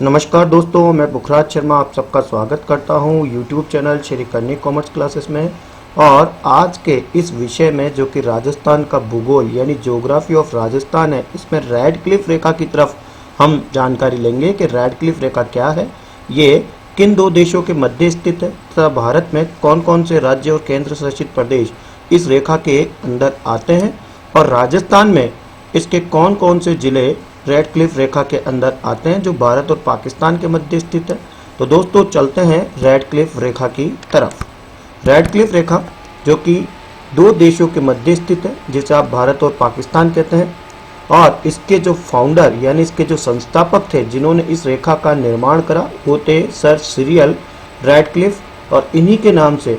नमस्कार दोस्तों, मैं पुखराज शर्मा आप सबका स्वागत करता हूं YouTube चैनल श्री कन्या कॉमर्स क्लासेस में। और आज के इस विषय में जो कि राजस्थान का भूगोल यानी ज्योग्राफी ऑफ राजस्थान है, इसमें रेडक्लिफ रेखा की तरफ हम जानकारी लेंगे कि रेडक्लिफ रेखा क्या है, ये किन दो देशों के मध्य स्थित है तथा भारत में कौन कौन से राज्य और केंद्र शासित प्रदेश इस रेखा के अंदर आते हैं और राजस्थान में इसके कौन कौन से जिले रेडक्लिफ रेखा के अंदर आते हैं जो भारत और पाकिस्तान के मध्य स्थित है। तो दोस्तों चलते हैं रेडक्लिफ रेखा की तरफ। रेडक्लिफ रेखा जो कि दो देशों के मध्य स्थित है, जिसे आप भारत और पाकिस्तान कहते हैं, और इसके जो फाउंडर यानी इसके जो संस्थापक थे जिन्होंने इस रेखा का निर्माण करा वो थे सर सिरिल रेडक्लिफ, और इन्हीं के नाम से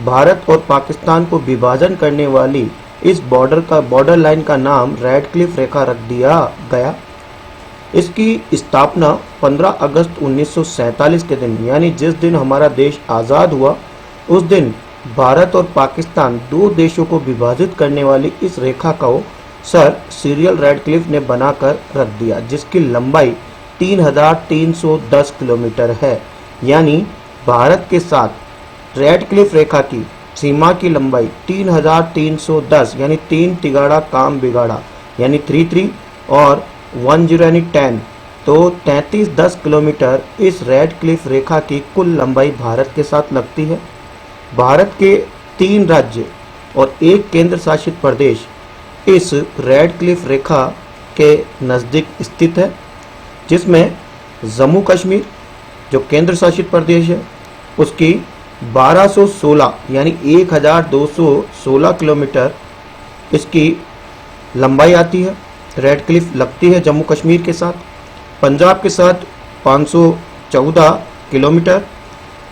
भारत और पाकिस्तान को विभाजन करने वाली इस बॉर्डर लाइन का नाम रेडक्लिफ रेखा रख दिया गया। इसकी स्थापना 15 अगस्त 1947 के दिन यानी जिस दिन हमारा देश आज़ाद हुआ उस दिन भारत और पाकिस्तान दो देशों को विभाजित करने वाली इस रेखा को सर सिरिल रेडक्लिफ ने बनाकर रख दिया, जिसकी लंबाई 3310 किलोमीटर है। यानी भारत के साथ रेडक्लिफ रेखा की सीमा की लंबाई 3310 यानी 3 तिगाड़ा काम बिगाड़ा यानी 33 और 10 यानी 10, तो 3310 किलोमीटर इस रेडक्लिफ रेखा की कुल लंबाई भारत के साथ लगती है। भारत के 3 राज्य और 1 केंद्र शासित प्रदेश इस रेडक्लिफ रेखा के नज़दीक स्थित है, जिसमें जम्मू कश्मीर जो केंद्र शासित प्रदेश है उसकी 1216 यानी 1216 किलोमीटर इसकी लंबाई आती है। रेडक्लिफ लगती है जम्मू कश्मीर के साथ। पंजाब के साथ 514 किलोमीटर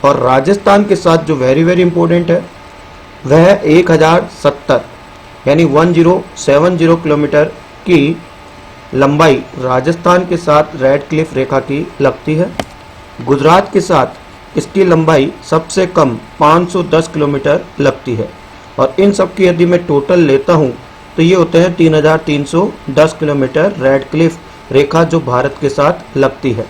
और राजस्थान के साथ जो वेरी इंपॉर्टेंट है वह 1070 यानी 1070 किलोमीटर की लंबाई राजस्थान के साथ रेडक्लिफ रेखा की लगती है। गुजरात के साथ इसकी लंबाई सबसे कम 510 किलोमीटर लगती है। और इन सब की यदि मैं टोटल लेता हूँ तो ये होते हैं 3310 किलोमीटर रेडक्लिफ रेखा जो भारत के साथ लगती है।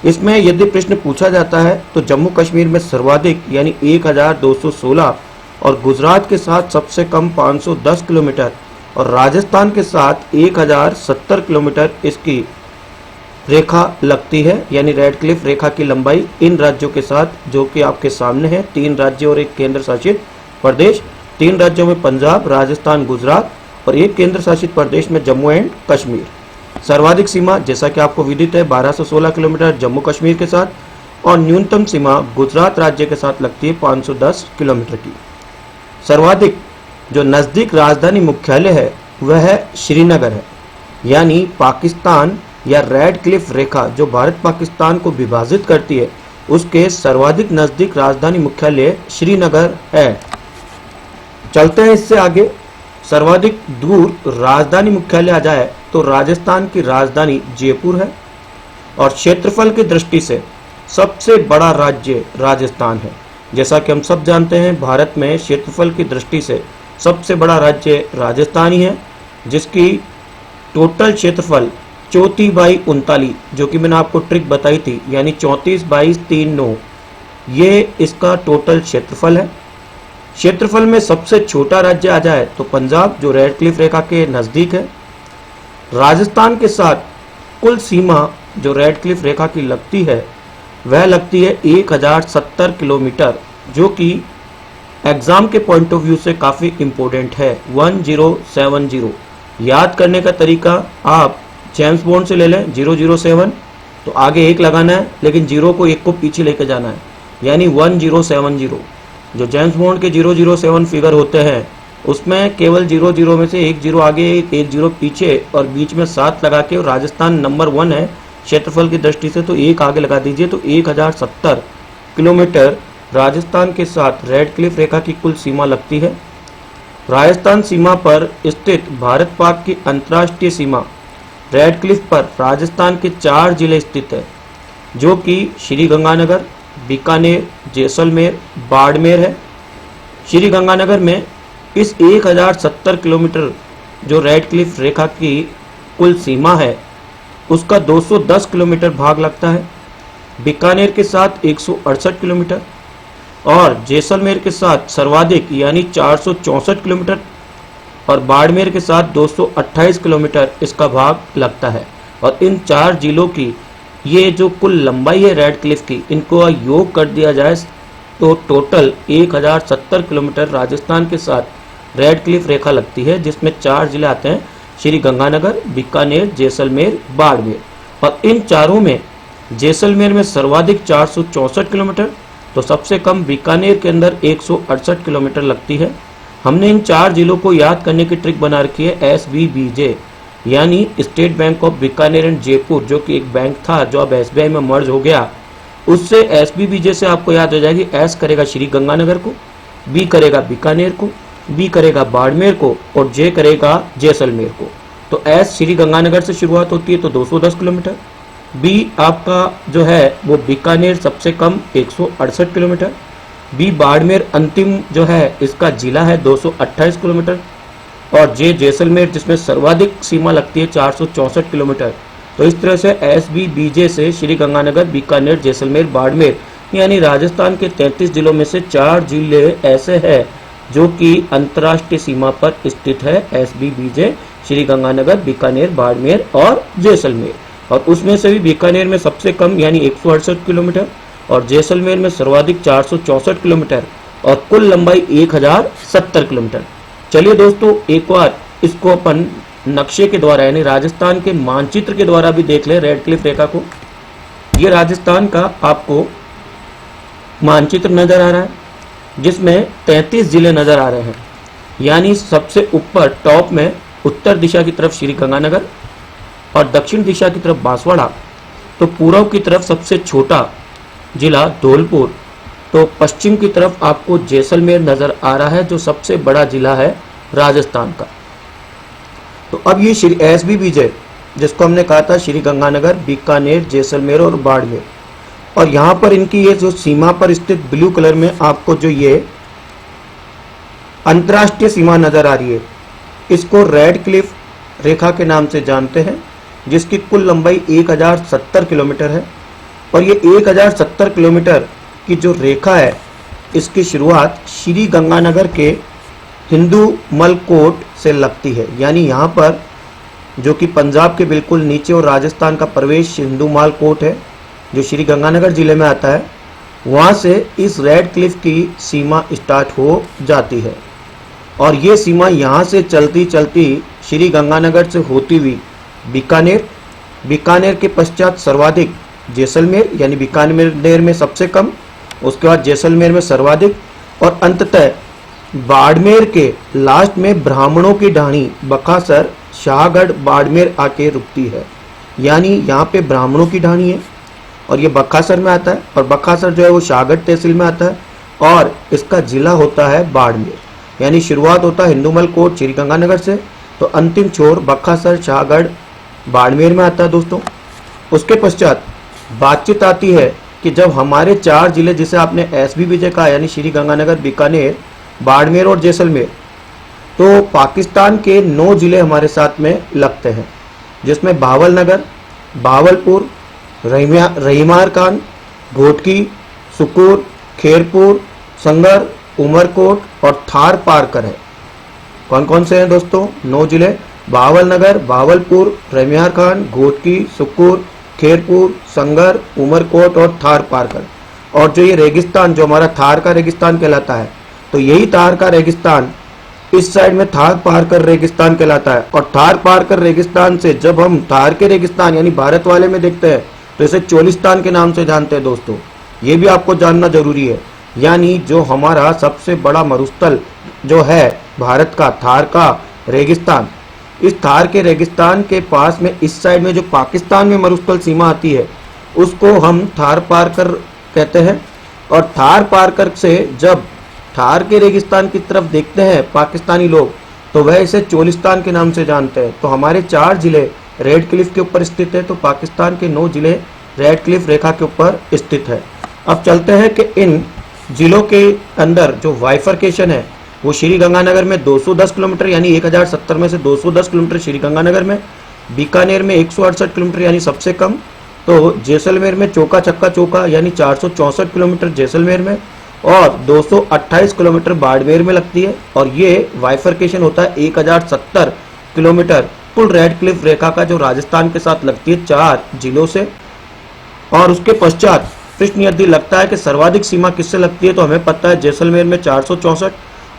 इसमें यदि प्रश्न पूछा जाता है तो जम्मू कश्मीर में सर्वाधिक यानी 1216 और गुजरात के साथ सबसे कम 510 किलोमीटर और राजस्थान के साथ 1070 किलोमीटर इसकी रेखा लगती है। यानी रेडक्लिफ रेखा की लंबाई इन राज्यों के साथ जो कि आपके सामने है, 3 राज्य और 1 केंद्र शासित प्रदेश, 3 राज्यों में पंजाब, राजस्थान, गुजरात और 1 केंद्र शासित प्रदेश में जम्मू एंड कश्मीर। सर्वाधिक सीमा जैसा कि आपको विदित है 1216 किलोमीटर जम्मू कश्मीर के साथ और न्यूनतम सीमा गुजरात राज्य के साथ लगती है 510 किलोमीटर की। सर्वाधिक जो नज़दीक राजधानी मुख्यालय है वह है श्रीनगर है। यानी पाकिस्तान या रेडक्लिफ रेखा जो भारत पाकिस्तान को विभाजित करती है उसके सर्वाधिक नज़दीक राजधानी मुख्यालय श्रीनगर है। चलते हैं इससे आगे। सर्वाधिक दूर राजधानी मुख्यालय आ जाए तो राजस्थान की राजधानी जयपुर है और क्षेत्रफल की दृष्टि से सबसे बड़ा राज्य राजस्थान है। जैसा कि हम सब जानते हैं भारत में क्षेत्रफल की दृष्टि से सबसे बड़ा राज्य राजस्थान ही है, जिसकी टोटल क्षेत्रफल 34/39 जो कि मैंने आपको ट्रिक बताई थी यानी 34/39 ये इसका टोटल क्षेत्रफल है। क्षेत्रफल में सबसे छोटा राज्य आ जाए तो पंजाब जो रेडक्लिफ रेखा के नज़दीक है। राजस्थान के साथ कुल सीमा जो रेडक्लिफ रेखा की लगती है वह लगती है 1070 किलोमीटर, जो कि एग्ज़ाम के पॉइंट ऑफ व्यू से काफ़ी इम्पोर्टेंट है। 1070 याद करने का तरीका आप जेम्स बॉन्ड से ले लें 007, तो आगे 1 लगाना है लेकिन 0 को 1 को पीछे लेकर जाना है यानी 1070। जो जेम्स बॉन्ड के 007 फिगर होते हैं उसमें केवल 00 में से 1 0 आगे 1 0 पीछे और बीच में 7 लगा के, और राजस्थान नंबर 1 है क्षेत्रफल की दृष्टि से तो 1 आगे लगा दीजिए तो 1070 किलोमीटर राजस्थान के साथ रेडक्लिफ रेखा की कुल सीमा लगती है। राजस्थान सीमा पर स्थित भारत पाक की अंतर्राष्ट्रीय सीमा रेडक्लिफ पर राजस्थान के 4 जिले स्थित है जो कि श्री गंगानगर, बीकानेर, जैसलमेर, बाड़मेर है। श्री गंगानगर में इस 1070 किलोमीटर जो रेडक्लिफ रेखा की कुल सीमा है उसका 210 किलोमीटर भाग लगता है बीकानेर के साथ 168 किलोमीटर और जैसलमेर के साथ सर्वाधिक यानी 464 किलोमीटर और बाड़मेर के साथ 228 किलोमीटर इसका भाग लगता है। और इन 4 जिलों की ये जो कुल लंबाई है रेड क्लिफ की, इनको योग कर दिया जाए तो टोटल 1070 किलोमीटर राजस्थान के साथ रेड क्लिफ रेखा लगती है, जिसमें 4 जिले आते हैं, श्री गंगानगर, बीकानेर, जैसलमेर, बाड़मेर। और इन चारों में जैसलमेर में सर्वाधिक 464 किलोमीटर, तो सबसे कम बीकानेर के अंदर 168 किलोमीटर लगती है। हमने इन 4 जिलों को याद करने की ट्रिक बना रखी है SBBJ, यानी state bank of Bikaner and Jaipur, जो कि एक बैंक था जो अब SBI में मर्ज हो गया। उससे SBBJ से आपको याद हो जाएगी, S करेगा श्री गंगानगर को, B करेगा बीकानेर को, B करेगा बाड़मेर को और J करेगा जैसलमेर को। तो S श्री गंगानगर से शुरुआत होती है तो 210 किलोमीटर, B आपका जो है वो बीकानेर सबसे कम 168 किलोमीटर, B बाड़मेर अंतिम जो है इसका जिला है 228 किलोमीटर और J जैसलमेर जिसमें सर्वाधिक सीमा लगती है 464 किलोमीटर। तो इस तरह से SBBJ से श्री गंगानगर, बीकानेर, जैसलमेर, बाड़मेर यानी राजस्थान के 33 जिलों में से 4 जिले ऐसे हैं जो कि अंतर्राष्ट्रीय सीमा पर स्थित है। SBBJ श्री गंगानगर, बीकानेर, बाड़मेर और जैसलमेर। और उसमें से भी बीकानेर में सबसे कम यानी 168 किलोमीटर और जैसलमेर में सर्वाधिक 464 किलोमीटर और कुल लंबाई 1070 किलोमीटर। चलिए दोस्तों, एक बार इसको अपन नक्शे के द्वारा यानी राजस्थान के मानचित्र के द्वारा भी देख ले रेड क्लिफ रेखा को। ये राजस्थान का आपको मानचित्र नजर आ रहा है, जिसमें 33 जिले नजर आ रहे हैं। यानी सबसे ऊपर टॉप में उत्तर दिशा की तरफ श्री गंगानगर और दक्षिण दिशा की तरफ बांसवाड़ा, तो पूर्व की तरफ सबसे छोटा जिला धौलपुर, तो पश्चिम की तरफ आपको जैसलमेर नजर आ रहा है जो सबसे बड़ा जिला है राजस्थान का। तो अब ये श्री SBBJ जिसको हमने कहा था श्री गंगानगर, बीकानेर, जैसलमेर और बाड़मेर, और यहाँ पर इनकी ये जो सीमा पर स्थित ब्लू कलर में आपको जो ये अंतर्राष्ट्रीय सीमा नजर आ रही है, इसको रेड क्लिफ रेखा के नाम से जानते हैं, जिसकी कुल लंबाई 1070 किलोमीटर है। और ये 1070 किलोमीटर की जो रेखा है इसकी शुरुआत श्री गंगानगर के हिंदू मलकोट से लगती है। यानी यहाँ पर जो कि पंजाब के बिल्कुल नीचे और राजस्थान का प्रवेश हिंदू मालकोट है जो श्री गंगानगर जिले में आता है, वहाँ से इस रेड क्लिफ की सीमा स्टार्ट हो जाती है। और ये सीमा यहाँ से चलती चलती श्री गंगानगर से होती हुई बीकानेर, बीकानेर के पश्चात सर्वाधिक जैसलमेर यानी बीकानेर में सबसे कम, उसके बाद जैसलमेर में सर्वाधिक और अंततः बाड़मेर के लास्ट में ब्राह्मणों की ढाणी बकासर, शाहगढ़, बाड़मेर आके रुकती है। यानी यहाँ पे ब्राह्मणों की ढाणी है और ये बकासर में आता है और बकासर जो है वो शाहगढ़ तहसील में आता है और इसका जिला होता है बाड़मेर। यानी शुरुआत होता है हिंदूमल कोट श्री गंगानगर से, तो अंतिम छोर बकासर, शाहगढ़, बाड़मेर में आता है दोस्तों। उसके पश्चात बातचीत आती है कि जब हमारे 4 जिले जिसे आपने SBBJ कहा यानी श्री गंगानगर, बीकानेर, बाड़मेर और जैसलमेर, तो पाकिस्तान के 9 जिले हमारे साथ में लगते हैं, जिसमें भावलनगर, भावलपुर, रहीमार खान, घोटकी, सुकूर, खेरपुर, संगर, उमरकोट और थार पारकर है। कौन कौन से हैं दोस्तों? 9 जिले, भावलनगर, भावलपुर, रहीमार खान, घोटकी, सुकूर, खेरपुर, संगर, उमरकोट और थार पारकर। और जो ये रेगिस्तान जो हमारा थार का रेगिस्तान कहलाता है, तो यही थार का रेगिस्तान इस साइड में थार पारकर रेगिस्तान कहलाता है। और थार पारकर रेगिस्तान से जब हम थार के रेगिस्तान यानी भारत वाले में देखते हैं तो इसे चोलिस्तान के नाम से जानते हैं दोस्तों। ये भी आपको जानना जरूरी है। यानी जो हमारा सबसे बड़ा मरुस्थल जो है भारत का, थार का रेगिस्तान, इस थार के रेगिस्तान के पास में इस साइड में जो पाकिस्तान में मरुस्थल सीमा आती है उसको हम थार पारकर कहते हैं। और थार पारकर से जब थार के रेगिस्तान की तरफ देखते हैं पाकिस्तानी लोग तो वह इसे चोलिस्तान के नाम से जानते हैं। तो हमारे 4 जिले रेड क्लिफ के ऊपर स्थित है, तो पाकिस्तान के 9 जिले रेड क्लिफ रेखा के ऊपर स्थित है। अब चलते हैं कि इन जिलों के अंदर जो वाइफरकेशन है वो श्री गंगानगर में 210 किलोमीटर यानी 1070 में से 210 किलोमीटर श्री गंगानगर में, बीकानेर में 168 किलोमीटर यानी सबसे कम, तो जैसलमेर में चौका छक्का चौका यानी 464 किलोमीटर जैसलमेर में और 228 किलोमीटर बाड़मेर में लगती है। और ये वाइफरकेशन होता है 1070 किलोमीटर पुल रेड क्लिफ रेखा का, जो राजस्थान के साथ लगती है 4 जिलों से। और उसके पश्चात प्रश्न यदि लगता है कि सर्वाधिक सीमा किससे लगती है, तो हमें पता है जैसलमेर में 464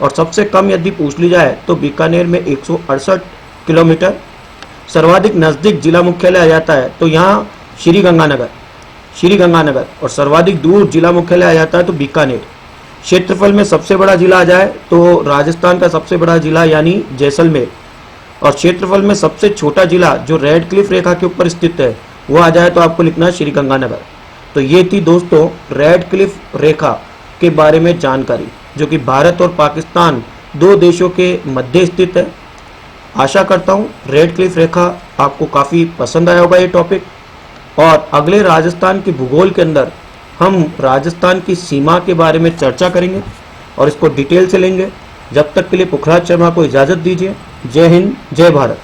और सबसे कम यदि पूछ ली जाए तो बीकानेर में 168 किलोमीटर। सर्वाधिक नजदीक जिला मुख्यालय आ जाता है तो यहाँ श्री गंगानगर और सर्वाधिक दूर जिला मुख्यालय आ जाता है तो बीकानेर। क्षेत्रफल में सबसे बड़ा जिला आ जाए तो राजस्थान का सबसे बड़ा जिला यानी जैसलमेर, और क्षेत्रफल में सबसे छोटा जिला जो रेड क्लिफ रेखा के ऊपर स्थित है वो आ जाए तो आपको लिखना है श्री गंगानगर। तो ये थी दोस्तों रेड क्लिफ रेखा के बारे में जानकारी, जो कि भारत और पाकिस्तान दो देशों के मध्य स्थित है। आशा करता हूँ रेड क्लिफ रेखा आपको काफ़ी पसंद आया होगा ये टॉपिक, और अगले राजस्थान के भूगोल के अंदर हम राजस्थान की सीमा के बारे में चर्चा करेंगे और इसको डिटेल से लेंगे। जब तक के लिए पुखराज शर्मा को इजाज़त दीजिए। जय हिंद, जय भारत।